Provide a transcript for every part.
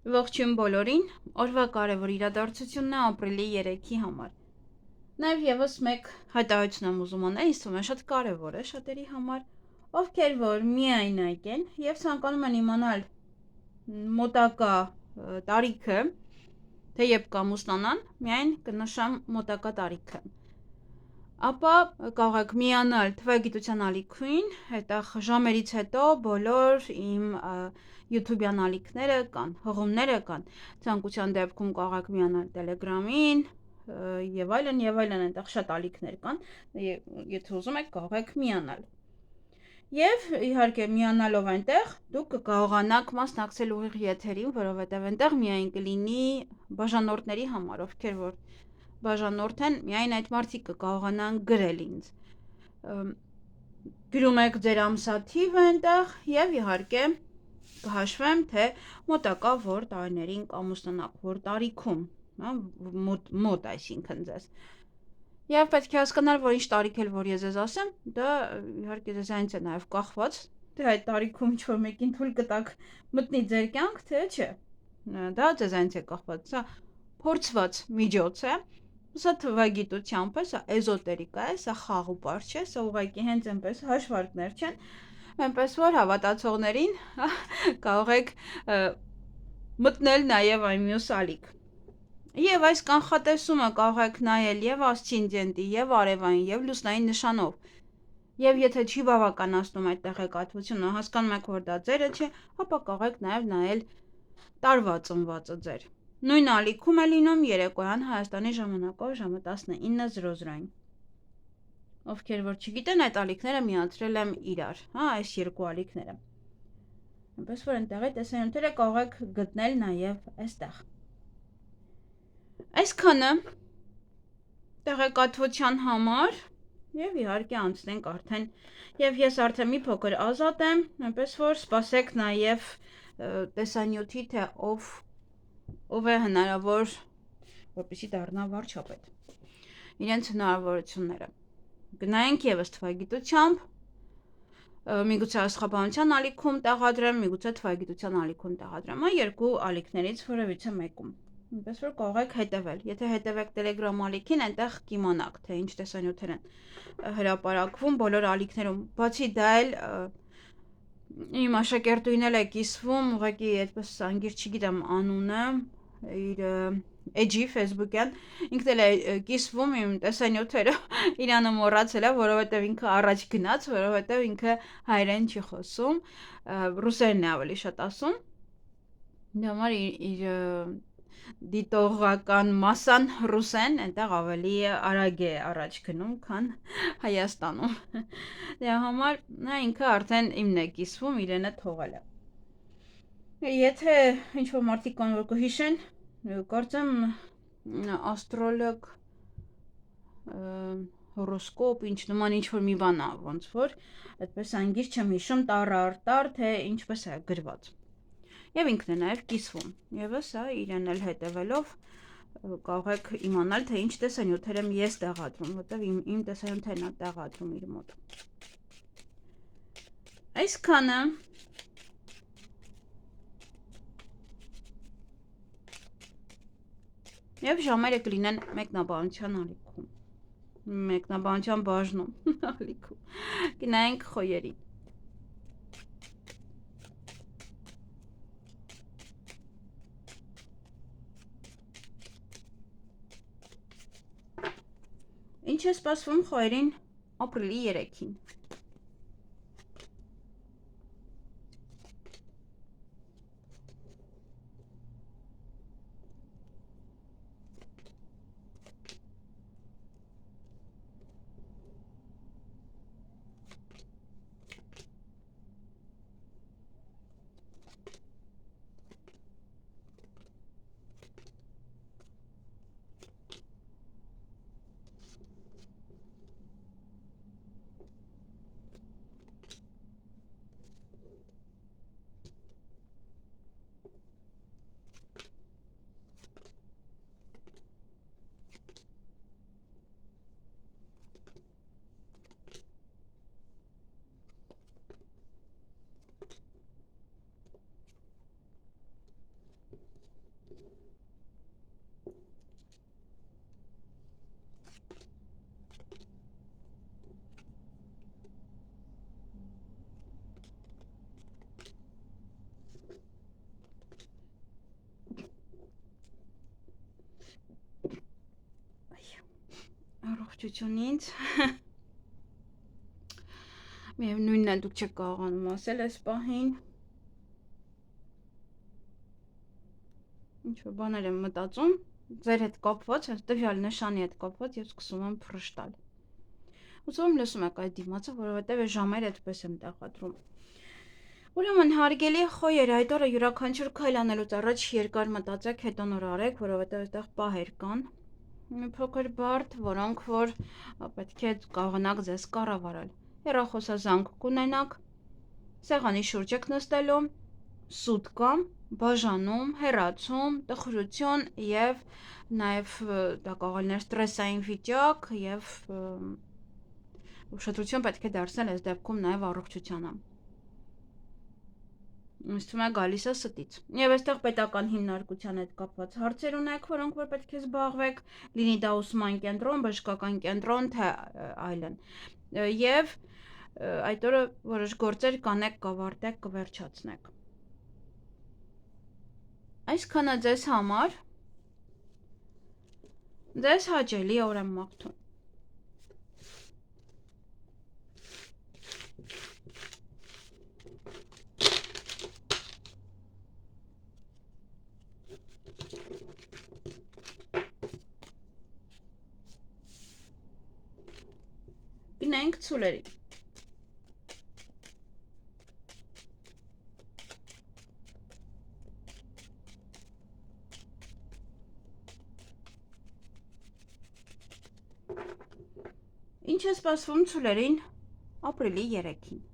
Ողջույն բոլորին, օրվա կարևոր իրադարձությունն է ապրիլի 3-ի համար։ Նաև եւս մեկ հայտարարություն եմ ուզում անել, ինձ թվում է շատ կարևոր է շատերի համար, ովքեր որ միայնակ են եւ ցանկանում են իմանալ մոտակա տարիքը, թե երբ կամուսնանան, միայն կնշամ մոտակա տարիքը։ Ապա կարող եք միանալ թվագիտության ալիքին, այդտեղ ժամերից հետո բոլոր իմ YouTube-յան ալիքները կան, հղումները կան։ Ցանկության դեպքում կարող եք միանալ Telegram-ին եւ այլն, այնտեղ շատ ալիքներ կան։ Եթե ուզում եք, կարող եք միանալ։ Եվ իհարկե միանալով այնտեղ դուք կկարողանաք մասնակցել ուղիղ եթերին, որովհետեւ այնտեղ միայն կլինի բաժանորդների համար, ովքեր որ բաժանորդ են, միայն այդ մարդիկ կկարողանան գրել ինձ։ Գրում եք ձեր ամսաթիվը այնտեղ եւ իհարկե կհաշվեմ, թե մոտակա որ տարիներին կամուսնանաք, որ տարիքում, մոտ այսինքն ձեզ։ Եվ պետք է հասկանալ, որ ինչ տարիք էլ որ ես ձեզ ասեմ, դա իհարկե ձեզանից է նաեւ կախված, թե այդ տարիքում ինչ-որ մեկին թույլ կտաք մտնի ձեր կյանք, թե չէ։ Դա ձեզանից է կախված, սա փորձված միջոց է, սա թվագիտությամբ է, սա էզոտերիկա է, սա խաղուպար չէ, սա ուղղակի հենց այնպես հաշվարկներ չեն, այնպես որ հավատացողներին կարող եք մտնել նաեւ այն մյուս ալիք։ Եվ այս կանխատեսումը կարող եք նայել եւ ասցենդենտի, եւ արևային, եւ լուսնային նշանով։ Եվ եթե չի բավականացնում այդ տեղեկատվությունը, հասկանում եք, որ դա ձերը չէ, ապա կարող եք նաեւ նայել տարվա ծնվածը ձեր։ Նույն ալիքում է լինում երեկոյան Հայաստանի ժամանակով ժամը 19:00-ին։ Ովքեր որ չգիտեն, այդ ալիքները միացրել եմ իրար, այս երկու ալիքները։ Այնպես որ այնտեղի տեսանյութերը կարող եք գտնել նաեւ այստեղ։ Այսքանը տեղեկատվության համար եւ իհարկե անցնենք արդեն եւ ես արդեն մի փոքր ազատ եմ, այնպես որ սպասեք նաեւ տեսանյութի, թե ով է հնարավոր, որպեսզի դառնա վարչապետ։ Իրենց հնարավորությունները։ Գնայինք եւս թվագիտությամբ, միգուցե աստղաբանության ալիքում տեղադրեմ, միգուցե թվագիտության ալիքում տեղադրեմ, այն երկու ալիքներից որևիցե մեկում։ Այնպես որ կարող եք հետևել։ Եթե հետևեք Telegram ալիքին, այնտեղ կիմանաք, թե ինչ տեսանյութեր են հրապարակվում բոլոր ալիքներում։ Բացի դա էլ իմ աշակերտուհին էլ է կիսվում, ուղղակի այդպես անգիր չգիտեմ անունը, իր էջի Facebook-յան, ինքն էլ է կիսվում իմ տեսանյութերը, իրանը մոռացել է, որովհետև ինքը առաջ գնաց, որովհետև ինքը հայերեն չի խոսում, ռուսերեն է ավելի շատ ասում։ Դրա համար իր դիտողական մասան ռուսեն, այնտեղ ավելի արագ է առաջ գնում, քան Հայաստանում։ Դրա համար նա ինքը արդեն իմն է կիսվում, իրենը թողել է։ Եթե ինչ-որ մարդիկ կան, որ կհիշեն, կարծեմ աստրոլոգ, հորոսկոպ, ինչ նման ինչ-որ մի բան է, ոնց որ, այդպես անգիր չեմ հիշում տառ առ տառ, թե ինչպես է գրված։ Եվ ինքն է նաև կիսվում, եւս սա իրեն էլ հետևելով կարող եք իմանալ, թե ինչ տեսանյութեր եմ ես տեղադրում, որտեղ իմ տեսանյութերն է տեղադրում իր մոտ։ Այսքանը եւ ժամերը կլինեն մեկնաբանության ալիքում, մեկնաբանության բաժնում ալիքում, գնայինք խոյերին։ Ինչ է սպասվում խոյերին ապրիլի 3-ին։ առողջություն ինձ։ Միևնույնն է, դուք չեք կարողանում ասել այս պահին։ Ինչ-որ բաներ եմ մտածում, ձեր հետ կապված, այս տվյալ նշանի հետ կապված եւ սկսում եմ փռշտալ։ Ուսում եմ լսում եք այդ դիմացը, որովհետեւ այս ժամերը այդպես եմ տեղադրում։ Ուրեմն հարգելի խոյեր, այդ օրը յուրաքանչյուր քայլ անելուց առաջ երկար մտածեք, հետո նոր արեք, որովհետեւ այդտեղ պահեր կան։ Մի փոքր բարդ, որոնք որ պետք է կարողանաք ձեզ կառավարել։ Հեռախոսազանգ կունենաք, սեղանի շուրջ եք նստելու, սուտ կամ բաժանում, հեռացում, տխրություն եւ նաեւ դա կարող է լինել ստրեսային վիճակ եւ ուշադրություն պետք է դարձնել այս դեպքում նաեւ առողջությանը։ Ինձ թվում է գալիս է ստից։ Եվ այստեղ պետական հիմնարկության հետ կապված հարցեր ունեք, որոնք որ պետք է զբաղվեք, լինի դա ուսման կենտրոն, բժշկական կենտրոն, թե այլն։ Եվ այդ օրը որոշ գործեր կանեք, կավարտեք, կվերջացնեք։ Այսքանը ձեզ համար ձեզ հաճելի օր եմ մաղթում։ Գնանք ցուլերի։ Ինչ է սպասվում ցուլերին ապրիլի 3-ին։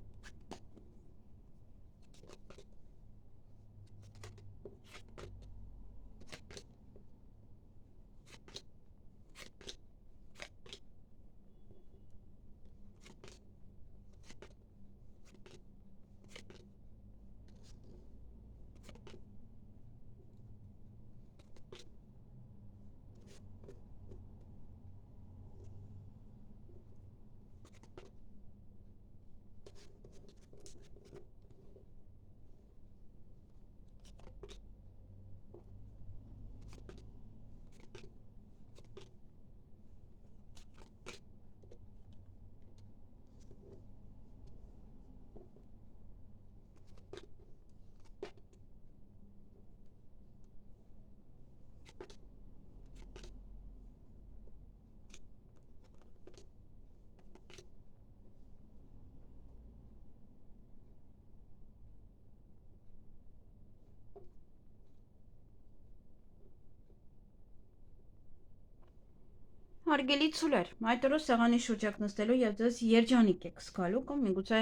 Հարգելի ցուլեր, այդ օրը սեղանի շուրջ եք նստելու եւ ձեզ երջանիկ եք զգալու կամ միգուցե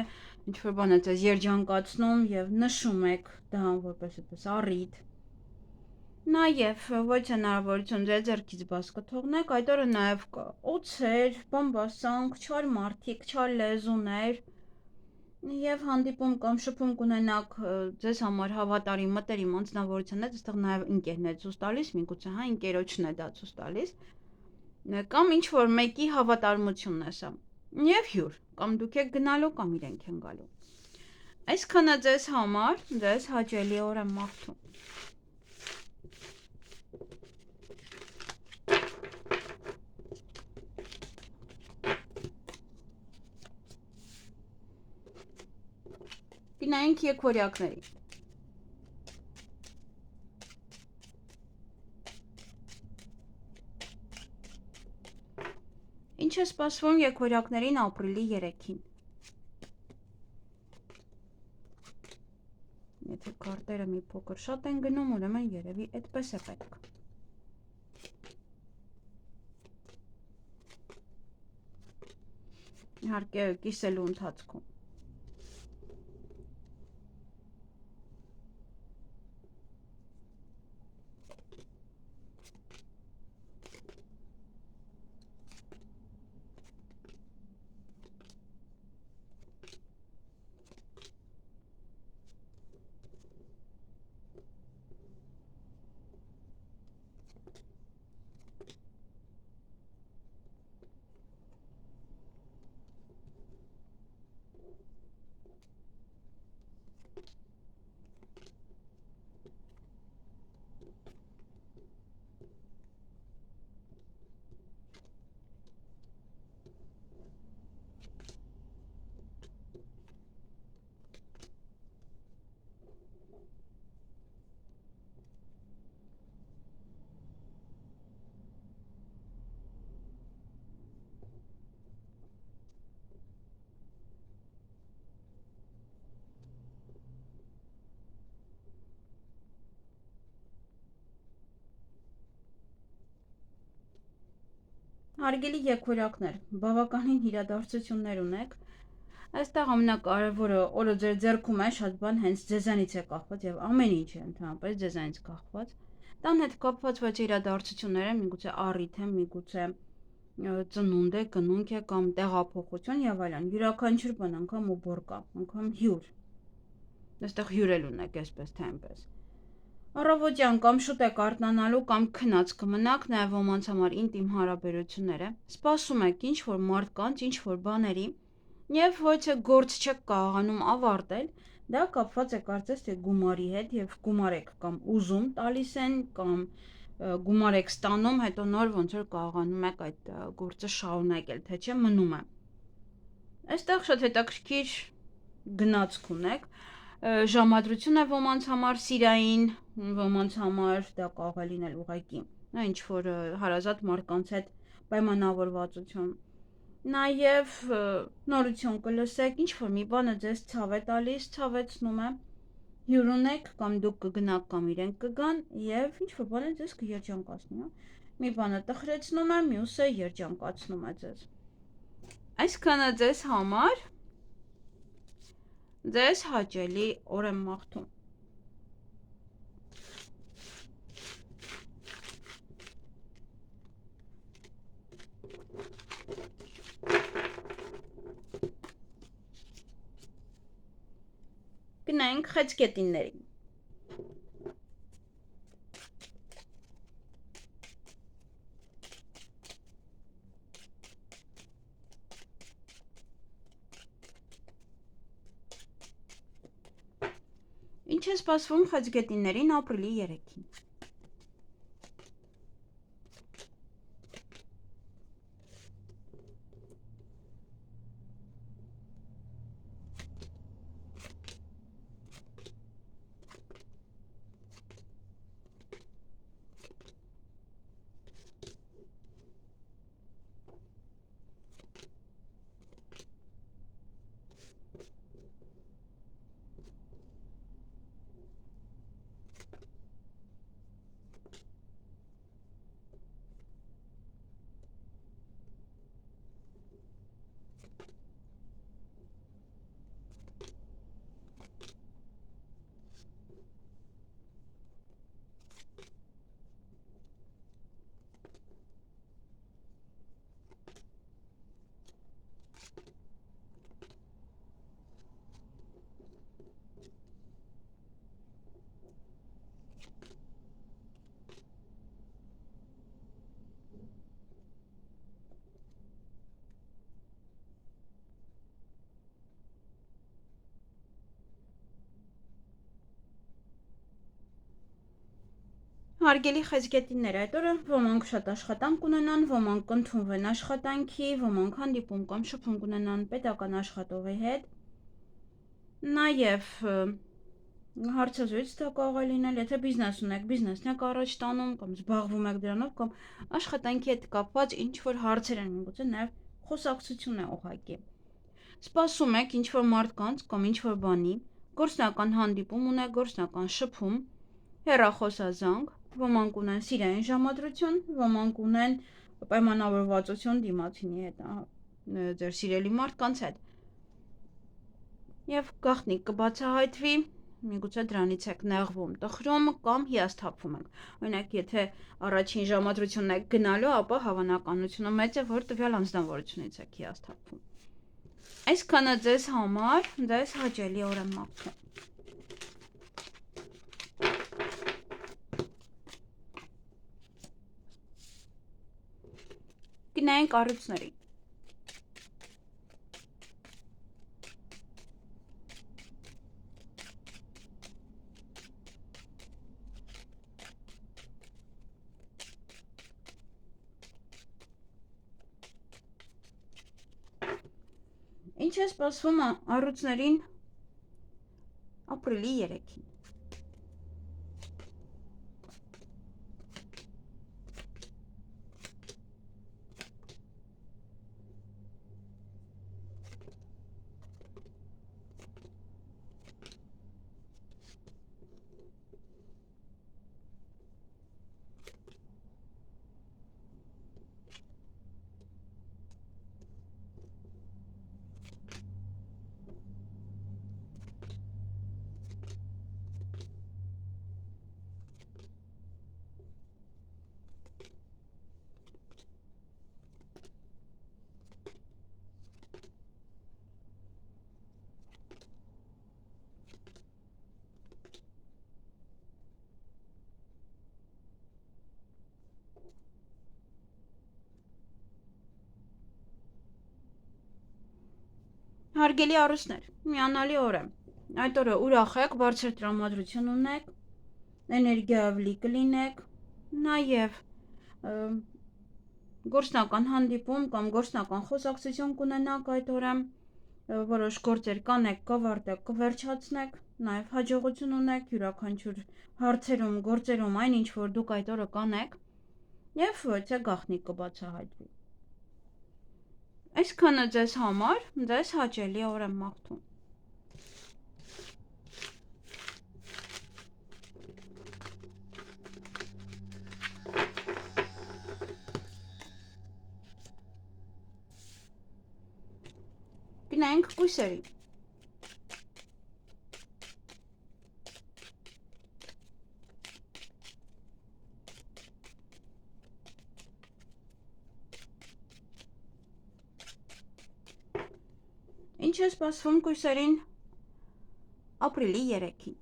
ինչ-որ բան է ձեզ երջանկացնում եւ նշում եք դա որպես այդպես առիթ։ Նաեւ ոչ հնարավորություն ձեր ձեռքից բաց կթողնեք, այդ օրը նաեւ կա օցեր, բամբասանք, չար մարդիկ, չար լեզուներ եւ հանդիպում կամ շփում կունենաք ձեզ համար հավատարիմ մտերիմ անձնավորության հետ, այստեղ նաեւ ընկերն է ցույց տալիս, միգուցե հա ընկերոջն է դա ցույց տալիս։ Կամ ինչ որ մեկի հավատարմությունն է սա։ Եվ հյուր, կամ դուք եք գնալու, կամ իրենք են գալու։ Այսքանը ձեզ համար, ձեզ հաճելի օր եմ մաղթում։ Գնայինք եկվորյակների։ Ինչ է սպասվում եկվորյակներին ապրիլի 3-ին։ Եթե կարտերը մի փոքր շատ են գնում, ուրեմն երևի այդպես է պետք։ Իհարկե կիսելու ընթացքում։ Հարգելի եկորակներ, բավականին իրադարձություններ ունեք։ Այստեղ ամենակարևորը օրը ձեր ձեռքում է, շատ բան հենց ձեզանից է կախված եւ ամեն ինչ է ընդհանրապես ձեզանից կախված։ Տան հետ կապված ոչ իրադարձությունները, միգուցե առիթ է, միգուցե ծնունդ է, կնունք է կամ տեղափոխություն եւ այլն։ Յուրաքանչյուր բան անգամ ուբոր կա, անգամ հյուր։ Այստեղ հյուր էլ ունեք, այսպես թե այնպես։ Առավոտյան կամ շուտ եք արթնանալու կամ քնած կմնաք, նաև ոմանց համար ինտիմ հարաբերությունները, սպասում եք ինչ-որ մարդկանց, ինչ-որ բաների եւ ոչ է գործ չեք կարողանում ավարտել, դա կապված է կարծես թե գումարի հետ եւ գումար եք կամ ուզում տալիս են կամ գումար եք ստանում, հետո նոր ոնց որ կարողանում եք այդ գործը շարունակել, թե չէ մնում է։ Այստեղ շատ հետաքրքիր գնացք ունեք, ժամադրություն է ոմանց համար սիրային, ոմանց համար դա կարող է լինել ուղղակի, ինչ որ հարազատ մարդկանց հետ պայմանավորվածություն։ Նաև նորություն կլսեք, ինչ որ մի բանը ձեզ ցավ է տալիս, ցավեցնում է, հյուր ունեք կամ դուք կգնաք կամ իրենք կգան եւ ինչ որ բանը ձեզ կերջանկացնի, մի բանը տխրեցնում է, մյուսը երջանկացնում է ձեզ։ Այսքանը ձեզ համար ձեզ հաճելի օր եմ մաղթում։ Գնանք խեցգետիններին։ Ինչ է սպասվում խեցգետիններին ապրիլի 3-ին։ Հարգելի խեցգետիններ, այդ օրը ոմանք շատ աշխատանք ունենան, ոմանք կընդունվեն աշխատանքի, ոմանք հանդիպում կամ շփում կունենան պետական աշխատողի հետ։ Նաև հարցազրույց դա կարող է լինել, եթե բիզնես ունեք, բիզնեսն եք առաջ տանում կամ զբաղվում եք դրանով կամ աշխատանքի հետ կապված ինչ-որ հարցեր են, միգուցե նաև խոսակցություն է ուղղակի։ Սպասում եք ինչ-որ մարդկանց կամ ինչ-որ բանի, գործնական հանդիպում ունեք, գործնական շփում, հեռախոսազանգ, ոմանք ունեն սիրային ժամադրություն, ոմանք ունեն պայմանավորվածություն դիմացինի հետ, ձեր սիրելի մարդկանց հետ։ Եվ գաղտնիք կբացահայտվի, միգուցե դրանից եք նեղվում, տխրում կամ հիասթափվում եք։ Օրինակ, եթե առաջին ժամադրությունն եք գնալու, ապա հավանականությունը մեծ է, որ տվյալ անձնավորությունից եք հիասթափվում։ Այսքանը ձեզ համար, ձեզ հաճելի օր եմ մաղթում։ Գնանք առույցների։ Ինչ է սպասվում առույցներին ապրիլի 3-ին։ Հարգելի առուստներ, միանալի օր է։ Այդ օրը ուրախ եք, բարձր տրամադրություն ունեք, էներգիավլի կլինեք, նաև գործնական հանդիպում կամ գործնական խոսակցություն կունենաք այդ օրը, որոշ գործեր կանեք, կավարտեք, կվերջացնեք, նաև հաջողություն ունեք յուրաքանչյուր հարցերում, գործերում, այն ինչ որ դուք այդ օրը կանեք, եւ թե գաղտնիք կբացահայտվի։ Այսքանը ձեզ համար, ձեզ հաճելի օր եմ մաղթում։ Գնանք կույսերի։ Ինչ է սպասվում կույսերին ապրիլի 3-ին։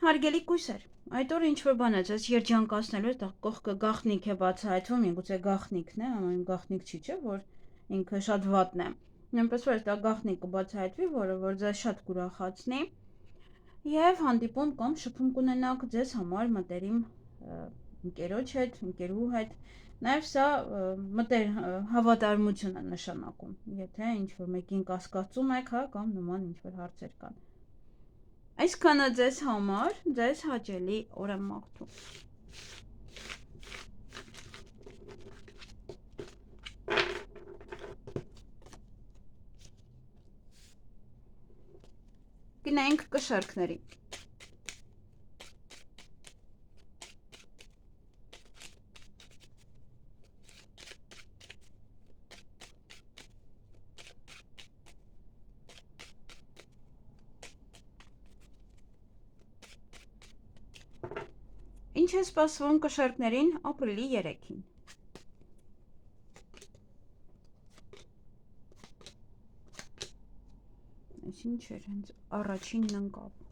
Հարգելի կույսեր, այդ օրը ինչ-որ բան է ձեզ երջանկացնելու, այդտեղ կողքը գաղտնիք է բացահայտվում, միգուցե գաղտնիքն է, ամեն գաղտնիք չի, չէ, որ ինքը շատ վատն է։ Նույնպես որ այդտեղ գաղտնիք կբացահայտվի, որ ձեզ շատ կուրախացնի, եւ հանդիպում կամ շփում կունենաք ձեզ համար մտերիմ ընկերոջ հետ, ընկերուհու հետ, նաեւ սա հավատարմություն է նշանակում, եթե ինչ-որ մեկին կասկածում եք, հա, կամ նման ինչ-որ հարցեր կան։ Այսքանը ձեզ համար, ձեզ հաճելի օր եմ մաղթում։ Գնանք կշարքների։ Ինչ է սպասվում կշարքներին ապրիլի 3-ին։ Այս ինչ էր, հենց առաջինն ընկավ։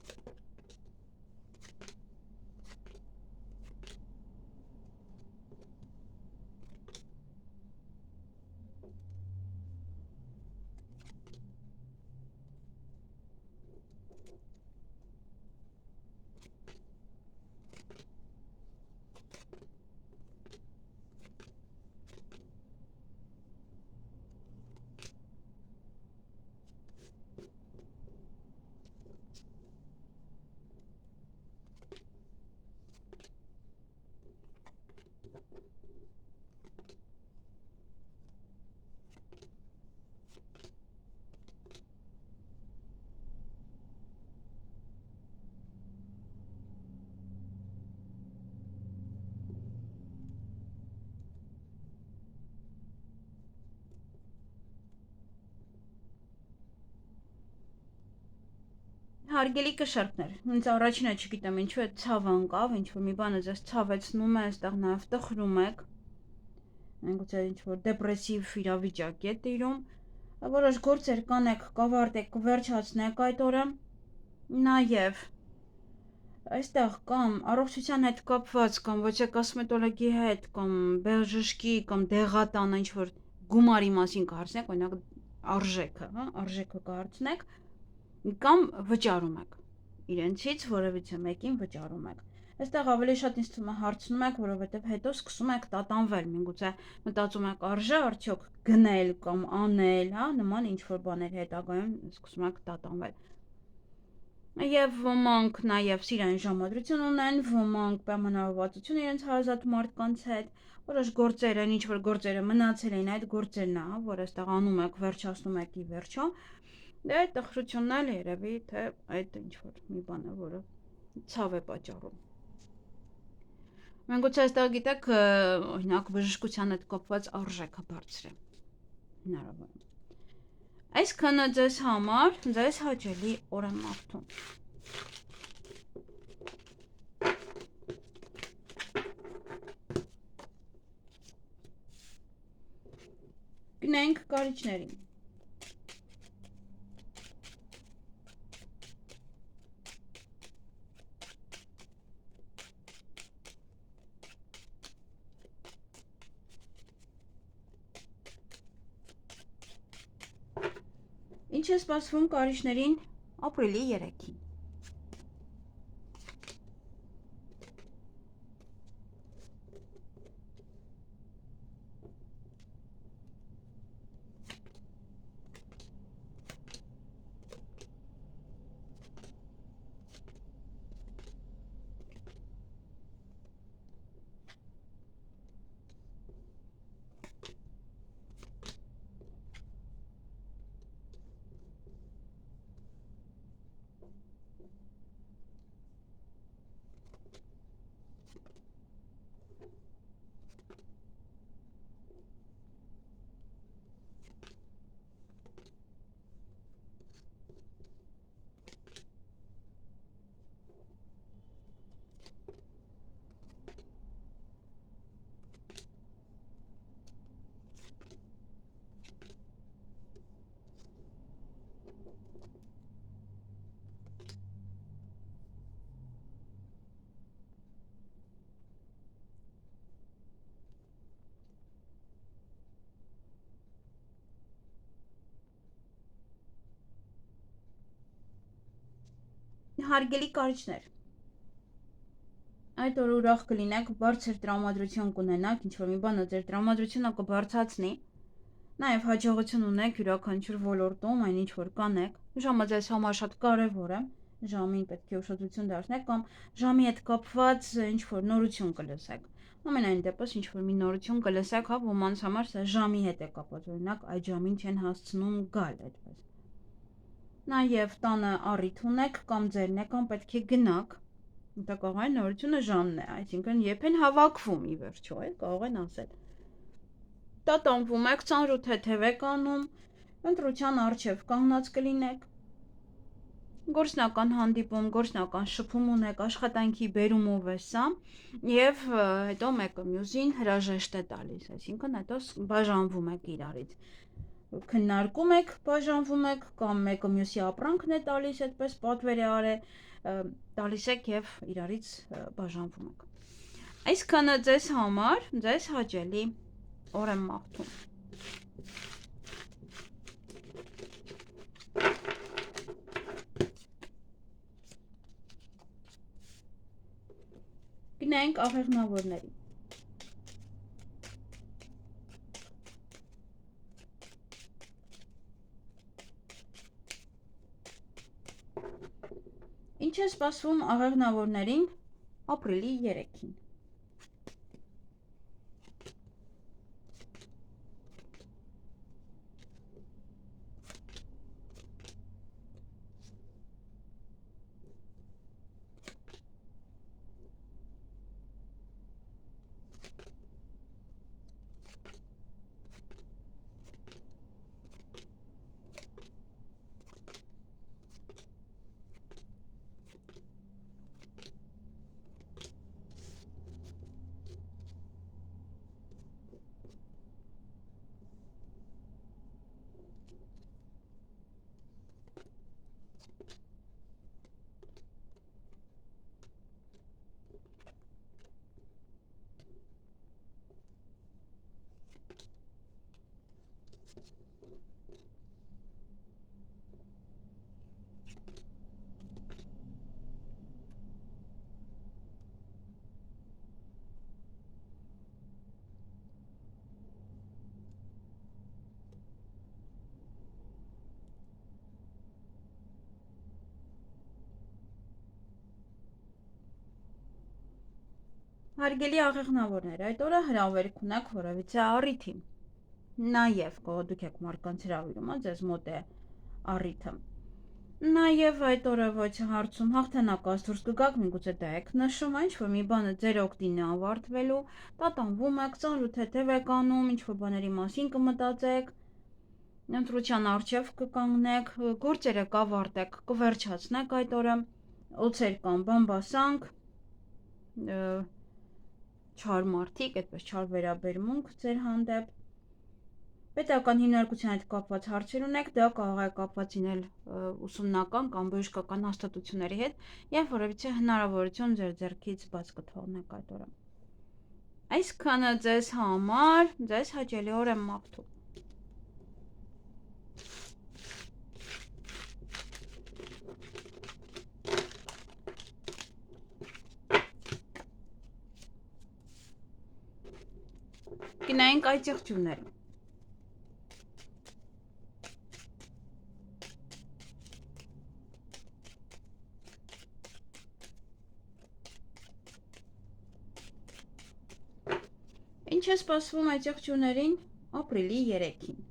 Հարգելի կշարքներ, հենց առաջինը չգիտեմ ինչու է ցավը ընկավ, ինչ-որ մի բանը ձեզ ցավեցնում է, այստեղ նաև տխրում եք, գուցե ինչ-որ դեպրեսիվ իրավիճակ է տիրում, որոշ գործեր կանեք, կավարտեք, կվերջացնեք այդ օրը, նաև այստեղ կամ առողջության հետ կապված, կամ ոչ կոսմետոլոգի հետ, կամ բժշկի, կամ դեղատան ինչ-որ գումարի մասին կհարցնեք, օրինակ արժեքը, հա, արժեքը կհարցնեք, կամ վճարում եք իրենցից որևիցե մեկին վճարում եք։ Այստեղ ավելի շատ ինձ թվում է հարցնում եք, որովհետև հետո սկսում եք տատանվել, միգուցե մտածում եք արժե արդյոք գնել կամ անել, հա, նման ինչ-որ բաներ հետագայում սկսում եք տատանվել։ Եվ ոմանք նաև սիրային ժամադրություն ունեն, ոմանք պայմանավորվածություն իրենց հարազատ մարդկանց հետ, որոշ գործեր են, ինչ-որ գործերը մնացել են, այդ գործերն է, որ այստեղ անում եք, վերջացնում եք ի վերջո։ Դե այդ տխրությունն էլ երևի, թե այդ ինչ-որ մի բան է, որը ցավ է պատճառում։ Մենք ուղղակի այստեղ գիտեք, օրինակ բժշկության հետ կապված արժեքը բարձր է։ Հնարավոր է։ Այսքանը ձեզ համար, ձեզ հաճելի օր եմ մաղթում։ Գնենք կարիճներին։ Ինչ է սպասվում կարիճներին ապրիլի 3-ին։ Հարգելի կարիճներ, այդ օր ուրախ կլինեք, բարձր տրամադրություն կունենաք, ինչ-որ մի բանը ձեր տրամադրությունը կբարձրացնի, նաև հաջողություն ունեք յուրաքանչյուր ոլորտում, այն ինչ-որ կանեք, ժամը ձեզ համար շատ կարևոր է, ժամին պետք է ուշադրություն դարձնեք կամ ժամի հետ կապված ինչ-որ նորություն կլսեք, ամենայն դեպս ինչ-որ մի նորություն կլսեք, հա, ոմանց համար սա ժամի հետ է կապված, օրինակ այդ ժամին չեն հասցնում գալ այդպես։ Նաև տանը առիթ ունեք կամ ձերն է կամ պետք է գնաք, դա կարող է նորությունը ժամն է, այսինքն երբ են հավաքվում ի վերջո, կարող են ասել։ Տատանվում եք, ծանր ու թեթև եք անում, ընտրության առջև կանգնած կլինեք, գործնական հանդիպում, գործնական շփում ունեք, աշխատանքի բերումով է սա, եւ հետո մեկը մյուսին հրաժեշտ է տալիս, այսինքն հետո բաժանվում եք իրարից։ Քննարկում եք, բաժանվում եք, կամ մեկը մյուսի ապրանքն է տալիս, այդպես պատվեր է արել, տալիս եք եւ իրարից բաժանվում եք։ Այսքանը ձեզ համար, ձեզ հաճելի օր եմ մաղթում։ Գնենք աղեղնավորների։ Ինչ է սպասվում աղեղնավորներին ապրիլի 3-ին։ Հարգելի աղեղնավորներ, այդ օրը հրավերք ունեք որևիցե առիթի։ Նաև դուք եք մարդկանց հրավիրում, ձեզ մոտ է առիթը։ Նաև այդ օրը ոչ հարցում հաղթանակած դուրս կգաք, միգուցե դա եք նշում, ինչ-որ մի բանը ձեր օգտին է ավարտվելու, տատանվում եք, ծանրութեթև եք անում, ինչ-որ բաների մասին կմտածեք, ընտրության առջև կկանգնեք, գործերը կավարտեք, կվերջացնեք այդ օրը, օձեր կամ բամբասանք, չար մարդիկ, այդպես չար վերաբերմունք ձեր հանդեպ, պետական հիմնարկության հետ կապված հարցեր ունեք, դա կարող է կապված լինել ուսումնական կամ բժշկական հաստատությունների հետ եւ որևիցե հնարավորություն ձեր ձեռքից բաց կթողնեք այդ օրը։ Այսքանը ձեզ համար, ձեզ հաճելի օր եմ մաղթում։ Գնայինք այդ եղջյուրները։ Ինչ է սպասվում այդ եղջյուրներին ապրիլի 3-ին։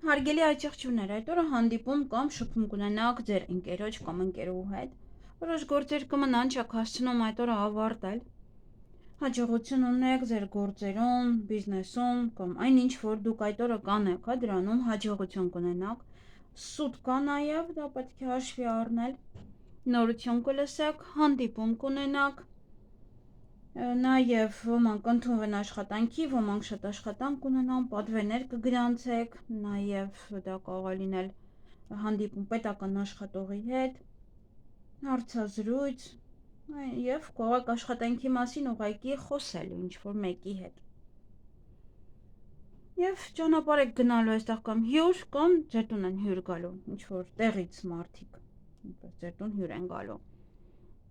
Հարգելի աջակցություններ, այդ օրը հանդիպում կամ շփում կունենաք ձեր ընկերոջ կամ ընկերուհու հետ, որոշ գործեր կմնան չեք հասցնում այդ օրը ավարտել, հաջողություն ունեք ձեր գործերում, բիզնեսում կամ այնինչ, որ դուք այդ օրը կանեք, դրանում հաջողություն կունենաք, սուտ կա նաև, դա պետք է հաշվի առնել, նորություն կլսեք, հանդիպում կունենաք, նաև ոմանք ընդունվեն աշխատանքի, ոմանք շատ աշխատանք ունենան, պատվերներ կգրանցեք, նաև դա կարող է լինել հանդիպում պետական աշխատողի հետ, հարցազրույց եւ կարող եք աշխատանքի մասին ուղղակի խոսել ինչ-որ մեկի հետ։ Եվ ճանապարհ եք գնալու այստեղ կամ հյուր, կամ ձեր տուն են հյուր գալու, ինչ-որ տեղից մարդիկ, ձեր տուն հյուր են գալու։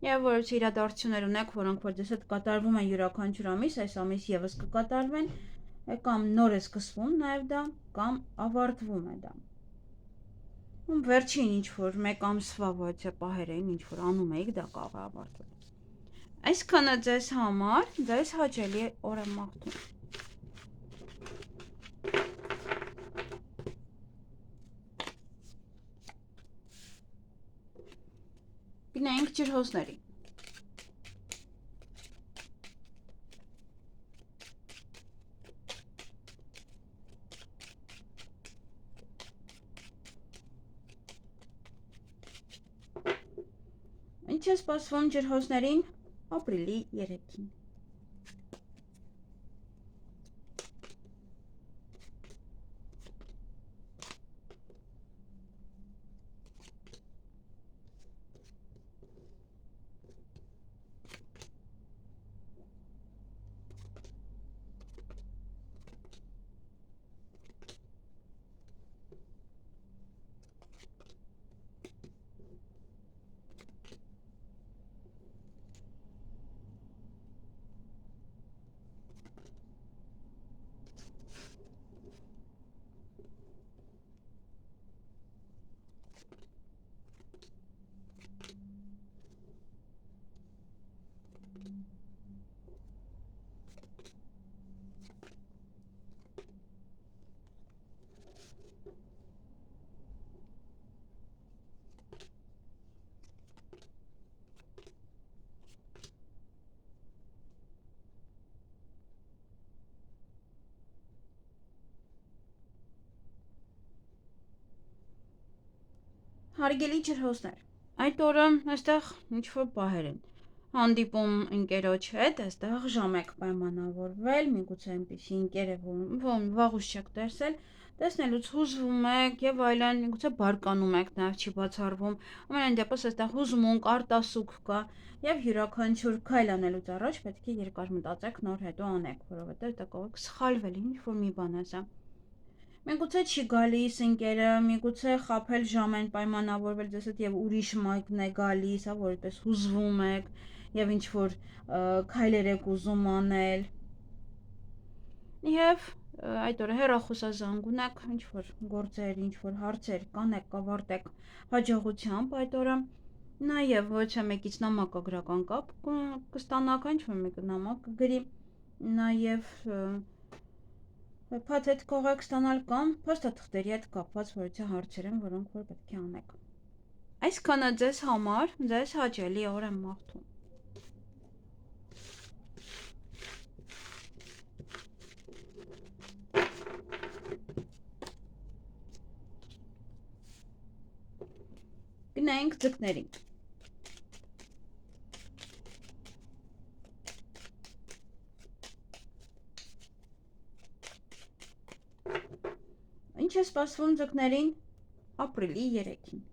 Եվ որոշ իրադարձություններ ունեք, որոնք որ ձեզ հետ կատարվում են յուրաքանչյուր ամիս, այս ամիս եւս կկատարվեն, կամ նոր է սկսվում նաև դա, կամ ավարտվում է դա։ Վերջին ինչ որ մեկ ամսվա ոչ պահերին ինչ որ անում եք, դա կարող է ավարտվել։ Այսքանը ձեզ համար, ձեզ հաճելի օր եմ մաղթում։ Գնայինք ջրհոսների։ Ինչ է սպասվում ջրհոսներին ապրիլի 3-ին։ Հարգելի ջրհոսներ, այդ օրը այստեղ ինչ-որ պահեր են։ Հանդիպում ընկերոջ հետ, այստեղ ժամ եք պայմանավորվել, միգուցե այնպիսի ընկեր է, որ վաղուց չեք տեսել, տեսնելուց հուզվում եք եւ այլն, միգուցե բարկանում եք, նաեւ չի բացառվում։ Ամենայն դեպս այստեղ հուզմունք, արտասուք կա եւ յուրաքանչյուր քայլ անելուց առաջ պետք է երկար մտածեք, նոր հետո անեք, որովհետեւ դա կարող է սխալվել, ինչ-որ մի բան ասա։ Միգուցե չի գալիս ընկերը, միգուցե խաբել ժամ են պայմանավորվել ձեզ հետ եւ ուրիշ մեկն է գալիս, հա, որ այդպես հուզվում եք եւ ինչ որ քայլեր եք ուզում անել։ Եվ այդ օրը հեռախոսազանգ ունեք, ինչ որ գործեր, ինչ որ հարցեր կանեք, կավարտեք հաջողությամբ այդ օրը։ Նաեւ ոչ է մեկից նամակագրական կապ կստանաք, ինչ որ մեկը նամակ կգրի, նաեւ փաթեթ կարող եք ստանալ կամ փաստաթղթերի հետ կապված որոշ հարցեր են, որոնք որ պետք է անեք։ Այսքանը ձեզ համար, ձեզ հաճելի օր եմ մաղթում։ Գնանք ձկներին։ Ինչ է սպասվում ձկներին ապրիլի 3-ին։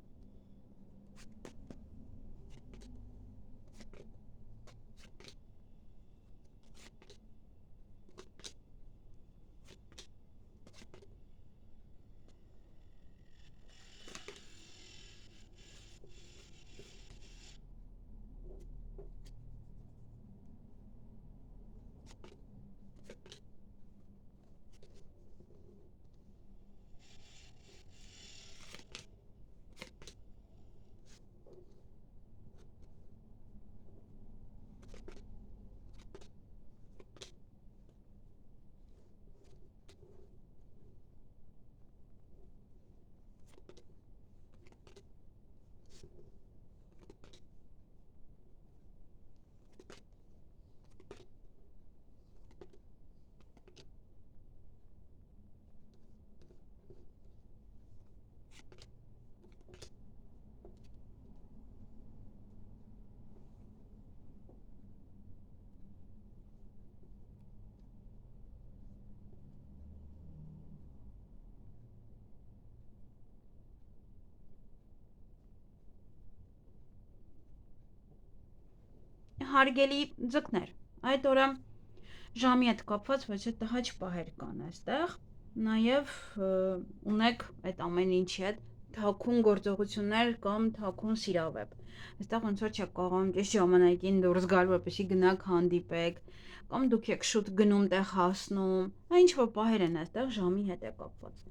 Հարգելի ձկներ, այդ օրը ժամի հետ կապված ոչ է տհաճ պահեր կան այստեղ, նաև ունեք այդ ամեն ինչի հետ թաքուն գործողություններ կամ թաքուն սիրավեպ։ Այստեղ ոնց որ չեք կարողանում ճիշտ ժամանակին դուրս գալ, որպեսզի գնաք հանդիպեք, կամ դուք եք շուտ գնում տեղ հասնում, ինչ որ պահեր են այստեղ ժամի հետ է կապված։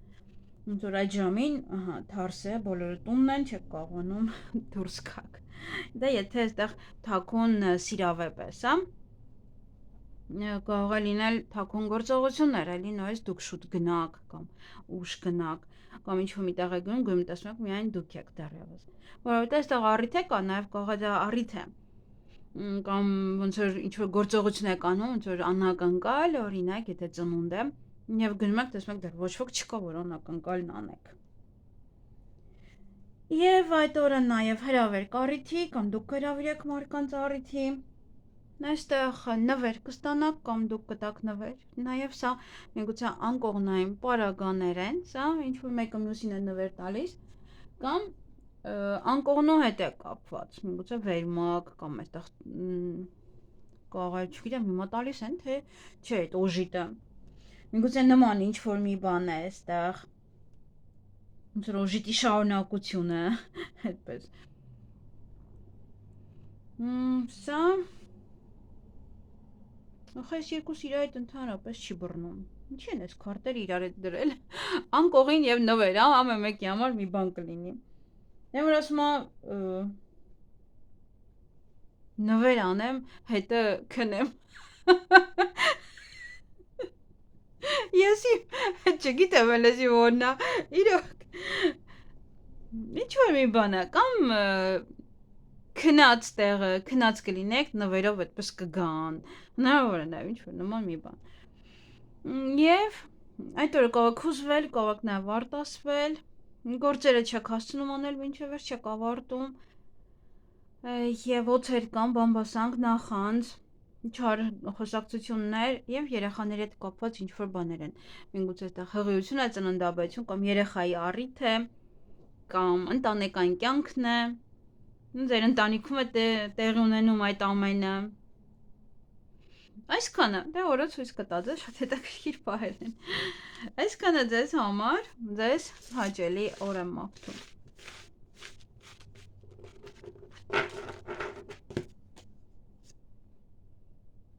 Ոնց որ այդ ժամին, ահա, թարս է, բոլորը տունն են, չեք կարողանում դուրս գաք։ Դա եթե այստեղ թաքուն սիրավեպ է, սա կարող է լինել թաքուն գործողություններ, էլի նույնիսկ դուք շուտ գնաք կամ ուշ գնաք, կամ ինչ-որ մի տեղ եք գնում տեսնում եք միայն դուք եք դեռևս։ Որովհետեւ այստեղ առիթ է կա, նաև կարող է դա առիթ է։ Կամ ոնց որ ինչ-որ գործողություն եք անում, ոնց որ անակնկալ, օրինակ, եթե ծնունդ է, եւ գնում եք տեսնում եք դեռ ոչ ոք չկա, որ անակնկալն անեք։ Եվ այդ օրը նաև հրավեր կառիթի կամ դուք հրավիրեք մարդկանց առիթի, այստեղ նվեր կստանաք կամ դուք կտաք նվեր, նաև սա միգուցե անկողնային պարագաներ են, սա ինչ-որ մեկը մյուսին է նվեր տալիս, կամ անկողնու հետ է կապված, միգուցե վերմակ կամ այստեղ կարող է, չգիտեմ, հիմա տալիս են, թե չէ, այդ օժիտը, միգուցե նման ինչ-որ մի բան է այստեղ, ոնց որ օժիտի շարունակությունը, այդպես։ Սա ախ այս երկուս իրար հետ ընդհանրապես չի բռնում։ Ինչի են այս քարտերը իրար հետ դրել։ Անկողին եւ նվեր, ամեն մեկի համար մի բան կլինի։ Դե որ ասում է նվեր անեմ, հետը քնեմ։ Եսի չգիտեմ էլի որնա, իրոք ինչ-որ մի բան է, կամ քնած տեղը, քնած կլինեք, նվերով այդպես կգան, հնարավոր է նաև ինչ-որ նման մի բան։ Եվ այդ օրը կարող եք հուզվել, կարող եք նաև արտասվել, Գործերը չեք հասցնում անել մինչև վերջ, չեք ավարտում, եւ օցեր կամ բամբասանք, նախանձ, չար խոսակցություններ եւ երեխաների հետ կապված ինչ-որ բաներ են։ Միգուցե այդտեղ հղիություն է, ծննդաբերություն կամ երեխայի առիթ է, կամ ընտանեկան կյանքն է, ձեր ընտանիքում է տեղի ունենում այդ ամենը։ Այսքանը, դե օրը ցույց կտա, ձեզ շատ հետաքրքիր բաներ են։ Այսքանը ձեզ համար, ձեզ հաճելի օր եմ մաղթում։